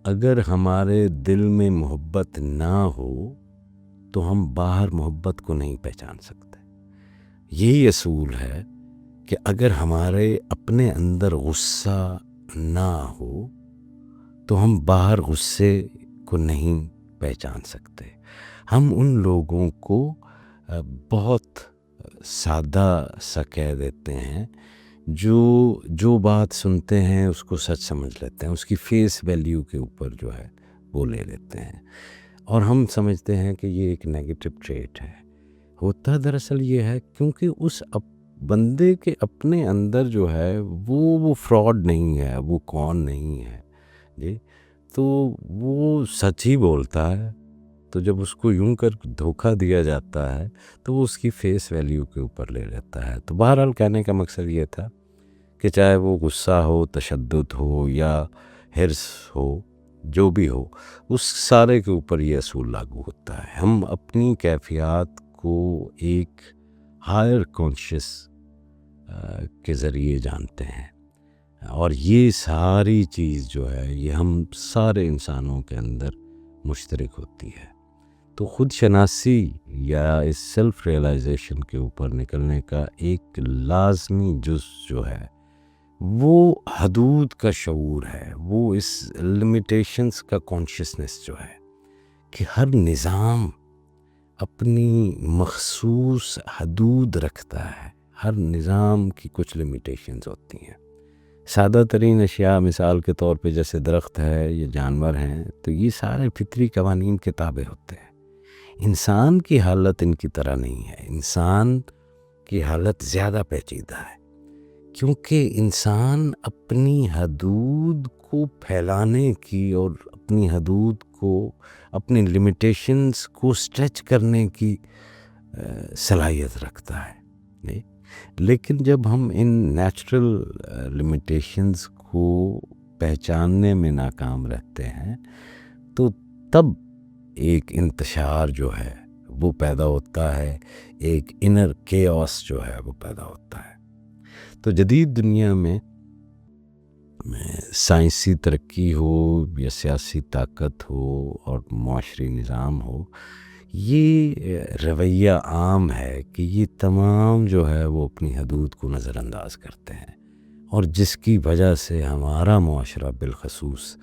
اگر ہمارے دل میں محبت نہ ہو تو ہم باہر محبت کو نہیں پہچان سکتے. یہی اصول ہے کہ اگر ہمارے اپنے اندر غصہ نہ ہو تو ہم باہر غصے کو نہیں پہچان سکتے. ہم ان لوگوں کو بہت سادہ سا کہہ دیتے ہیں جو بات سنتے ہیں اس کو سچ سمجھ لیتے ہیں، اس کی فیس ویلیو کے اوپر جو ہے وہ لے لیتے ہیں، اور ہم سمجھتے ہیں کہ یہ ایک نیگیٹو ٹریٹ ہے. ہوتا دراصل یہ ہے کیونکہ اس بندے کے اپنے اندر جو ہے وہ فراڈ نہیں ہے، وہ کون نہیں ہے جی، تو وہ سچ ہی بولتا ہے. تو جب اس کو یوں کر دھوکہ دیا جاتا ہے تو وہ اس کی فیس ویلیو کے اوپر لے لیتا ہے. تو بہرحال کہنے کا مقصد یہ تھا کہ چاہے وہ غصہ ہو، تشدد ہو یا حرص ہو، جو بھی ہو، اس سارے کے اوپر یہ اصول لاگو ہوتا ہے. ہم اپنی کیفیات کو ایک ہائر کانشیس کے ذریعے جانتے ہیں، اور یہ ساری چیز جو ہے یہ ہم سارے انسانوں کے اندر مشترک ہوتی ہے. تو خود شناسی یا اس سیلف ریئلائزیشن کے اوپر نکلنے کا ایک لازمی جز جو ہے وہ حدود کا شعور ہے، وہ اس لمیٹیشنز کا کانشیسنس جو ہے کہ ہر نظام اپنی مخصوص حدود رکھتا ہے. ہر نظام کی کچھ لمیٹیشنز ہوتی ہیں. سادہ ترین اشیاء مثال کے طور پہ جیسے درخت ہے یا جانور ہیں، تو یہ سارے فطری قوانین کے تابع ہوتے ہیں. انسان کی حالت ان کی طرح نہیں ہے. انسان کی حالت زیادہ پیچیدہ ہے، کیونکہ انسان اپنی حدود کو پھیلانے کی اور اپنی حدود کو، اپنی لمیٹیشنز کو اسٹریچ کرنے کی صلاحیت رکھتا ہے. لیکن جب ہم ان نیچرل لمیٹیشنز کو پہچاننے میں ناکام رہتے ہیں تو تب ایک انتشار جو ہے وہ پیدا ہوتا ہے، ایک انر کیوس جو ہے وہ پیدا ہوتا ہے. تو جدید دنیا میں سائنسی ترقی ہو یا سیاسی طاقت ہو اور معاشری نظام ہو، یہ رویہ عام ہے کہ یہ تمام جو ہے وہ اپنی حدود کو نظر انداز کرتے ہیں، اور جس کی وجہ سے ہمارا معاشرہ بالخصوص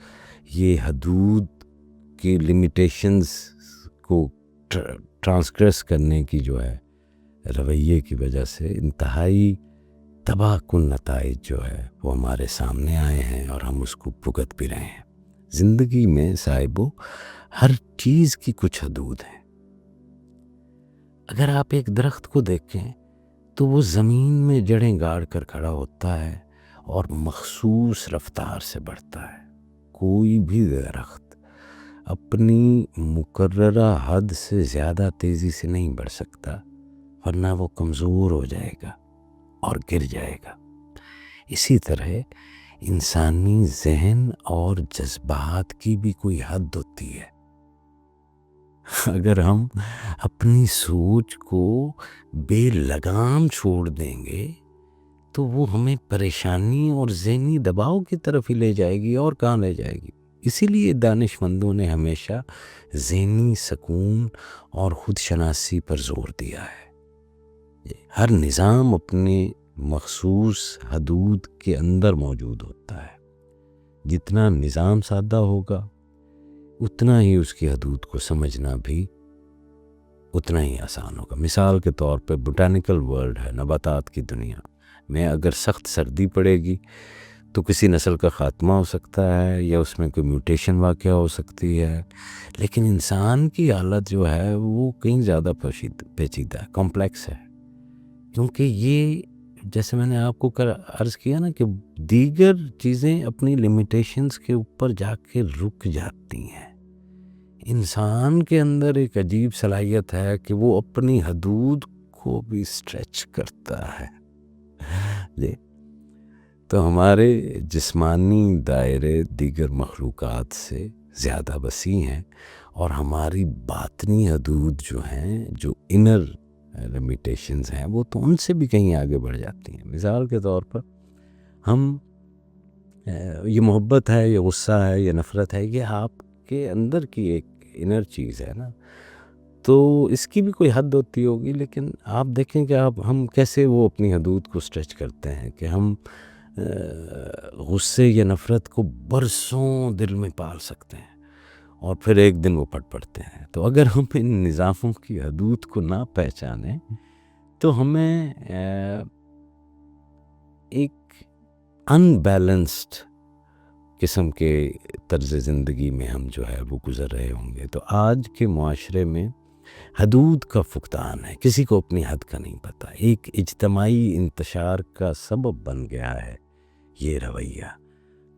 یہ حدود کی لمیٹیشنز کو ٹرانسگریس کرنے کی جو ہے رویے کی وجہ سے انتہائی تباہ کن نتائج جو ہے وہ ہمارے سامنے آئے ہیں، اور ہم اس کو بھگت بھی رہے ہیں. زندگی میں صاحبو ہر چیز کی کچھ حدود ہیں. اگر آپ ایک درخت کو دیکھیں تو وہ زمین میں جڑیں گاڑ کر کھڑا ہوتا ہے اور مخصوص رفتار سے بڑھتا ہے. کوئی بھی درخت اپنی مقررہ حد سے زیادہ تیزی سے نہیں بڑھ سکتا، ورنہ وہ کمزور ہو جائے گا اور گر جائے گا. اسی طرح انسانی ذہن اور جذبات کی بھی کوئی حد ہوتی ہے. اگر ہم اپنی سوچ کو بے لگام چھوڑ دیں گے تو وہ ہمیں پریشانی اور ذہنی دباؤ کی طرف ہی لے جائے گی، اور کہاں لے جائے گی. اسی لیے دانشمندوں نے ہمیشہ ذہنی سکون اور خود شناسی پر زور دیا ہے. ہر نظام اپنے مخصوص حدود کے اندر موجود ہوتا ہے. جتنا نظام سادہ ہوگا اتنا ہی اس کی حدود کو سمجھنا بھی اتنا ہی آسان ہوگا. مثال کے طور پہ بوٹینیکل ورلڈ ہے، نباتات کی دنیا میں اگر سخت سردی پڑے گی تو کسی نسل کا خاتمہ ہو سکتا ہے یا اس میں کوئی میوٹیشن واقع ہو سکتی ہے. لیکن انسان کی حالت جو ہے وہ کہیں زیادہ پیچیدہ ہے، کمپلیکس ہے، کیونکہ یہ جیسے میں نے آپ کو عرض کیا نا کہ دیگر چیزیں اپنی لمیٹیشنز کے اوپر جا کے رک جاتی ہیں. انسان کے اندر ایک عجیب صلاحیت ہے کہ وہ اپنی حدود کو بھی اسٹریچ کرتا ہے. جی، تو ہمارے جسمانی دائرے دیگر مخلوقات سے زیادہ وسیع ہیں، اور ہماری باطنی حدود جو ہیں، جو انر لمیٹیشنز ہیں، وہ تو ان سے بھی کہیں آگے بڑھ جاتی ہیں. مثال کے طور پر ہم یہ محبت ہے، یہ غصہ ہے، یہ نفرت ہے، یہ آپ کے اندر کی ایک انر چیز ہے نا، تو اس کی بھی کوئی حد ہوتی ہوگی. لیکن آپ دیکھیں کہ ہم کیسے وہ اپنی حدود کو اسٹریچ کرتے ہیں کہ ہم غصے یا نفرت کو برسوں دل میں پال سکتے ہیں اور پھر ایک دن وہ پھٹ پڑتے ہیں. تو اگر ہم ان نظاموں کی حدود کو نہ پہچانیں تو ہمیں ایک انبیلنسڈ قسم کے طرز زندگی میں ہم جو ہے وہ گزر رہے ہوں گے. تو آج کے معاشرے میں حدود کا فقدان ہے، کسی کو اپنی حد کا نہیں پتہ، ایک اجتماعی انتشار کا سبب بن گیا ہے یہ رویہ.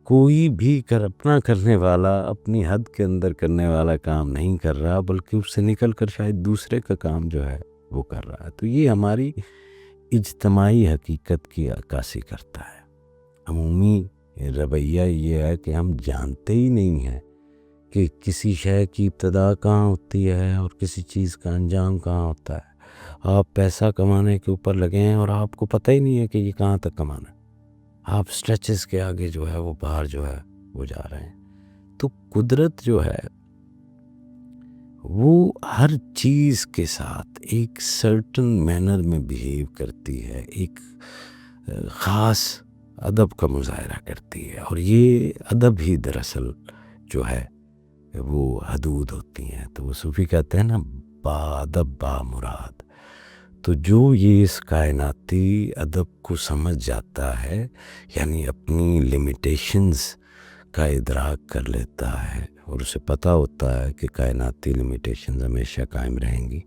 کوئی بھی اپنا کرنے والا، اپنی حد کے اندر کرنے والا کام نہیں کر رہا، بلکہ اس سے نکل کر شاید دوسرے کا کام جو ہے وہ کر رہا ہے. تو یہ ہماری اجتماعی حقیقت کی عکاسی کرتا ہے. عمومی رویہ یہ ہے کہ ہم جانتے ہی نہیں ہیں کہ کسی شے کی ابتدا کہاں ہوتی ہے اور کسی چیز کا انجام کہاں ہوتا ہے. آپ پیسہ کمانے کے اوپر لگے ہیں اور آپ کو پتہ ہی نہیں ہے کہ یہ کہاں تک کمانا ہے. آپ سٹریچز کے آگے جو ہے وہ باہر جو ہے وہ جا رہے ہیں. تو قدرت جو ہے وہ ہر چیز کے ساتھ ایک سرٹن مینر میں بیہیو کرتی ہے، ایک خاص ادب کا مظاہرہ کرتی ہے، اور یہ ادب ہی دراصل جو ہے وہ حدود ہوتی ہیں. تو وہ صوفی کہتے ہیں نا، با ادب با مراد. تو جو یہ اس کائناتی ادب کو سمجھ جاتا ہے، یعنی اپنی لیمیٹیشنز کا ادراک کر لیتا ہے، اور اسے پتہ ہوتا ہے کہ کائناتی لیمیٹیشنز ہمیشہ قائم رہیں گی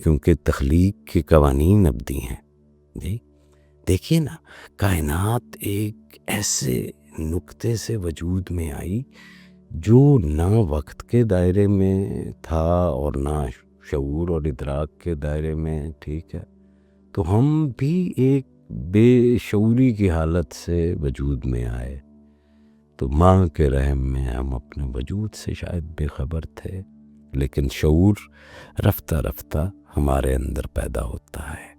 کیونکہ تخلیق کے قوانین ابدی ہیں. جی دیکھیے نا، کائنات ایک ایسے نقطے سے وجود میں آئی جو نہ وقت کے دائرے میں تھا اور نہ شعور اور ادراک کے دائرے میں. ٹھیک ہے، تو ہم بھی ایک بے شعوری کی حالت سے وجود میں آئے. تو ماں کے رحم میں ہم اپنے وجود سے شاید بے خبر تھے، لیکن شعور رفتہ رفتہ ہمارے اندر پیدا ہوتا ہے.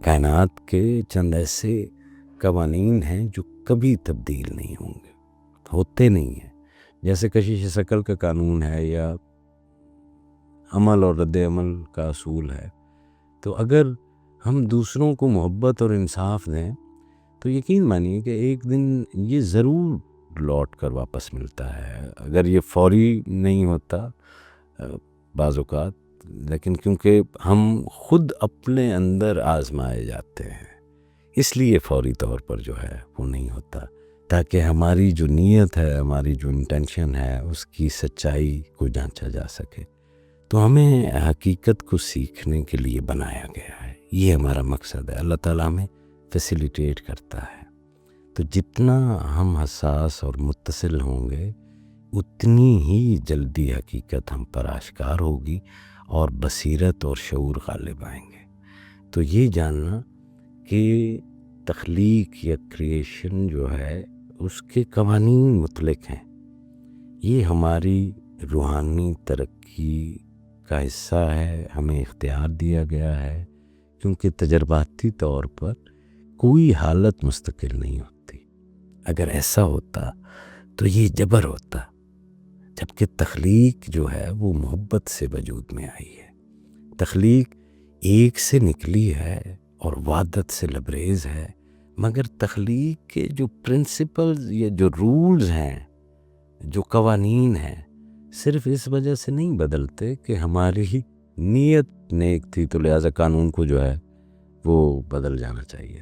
کائنات کے چند ایسے قوانین ہیں جو کبھی تبدیل نہیں ہوں گے، ہوتے نہیں ہیں. جیسے کشش ثقل کا قانون ہے یا عمل اور رد عمل کا اصول ہے. تو اگر ہم دوسروں کو محبت اور انصاف دیں تو یقین مانیے کہ ایک دن یہ ضرور لوٹ کر واپس ملتا ہے. اگر یہ فوری نہیں ہوتا بعض اوقات، لیکن کیونکہ ہم خود اپنے اندر آزمائے جاتے ہیں اس لیے فوری طور پر جو ہے وہ نہیں ہوتا، تاکہ ہماری جو نیت ہے، ہماری جو انٹینشن ہے، اس کی سچائی کو جانچا جا سکے. تو ہمیں حقیقت کو سیکھنے کے لیے بنایا گیا ہے، یہ ہمارا مقصد ہے. اللہ تعالیٰ ہمیں فیسیلیٹیٹ کرتا ہے. تو جتنا ہم حساس اور متصل ہوں گے اتنی ہی جلدی حقیقت ہم پر آشکار ہوگی اور بصیرت اور شعور غالب آئیں گے. تو یہ جاننا کہ تخلیق یا کریشن جو ہے اس کے قوانین مطلق ہیں، یہ ہماری روحانی ترقی کا حصہ ہے. ہمیں اختیار دیا گیا ہے کیونکہ تجرباتی طور پر کوئی حالت مستقل نہیں ہوتی. اگر ایسا ہوتا تو یہ جبر ہوتا، جبکہ تخلیق جو ہے وہ محبت سے وجود میں آئی ہے. تخلیق ایک سے نکلی ہے اور وحدت سے لبریز ہے، مگر تخلیق کے جو پرنسپلز یا جو رولز ہیں، جو قوانین ہیں، صرف اس وجہ سے نہیں بدلتے کہ ہماری نیت نیک تھی تو لہٰذا قانون کو جو ہے وہ بدل جانا چاہیے.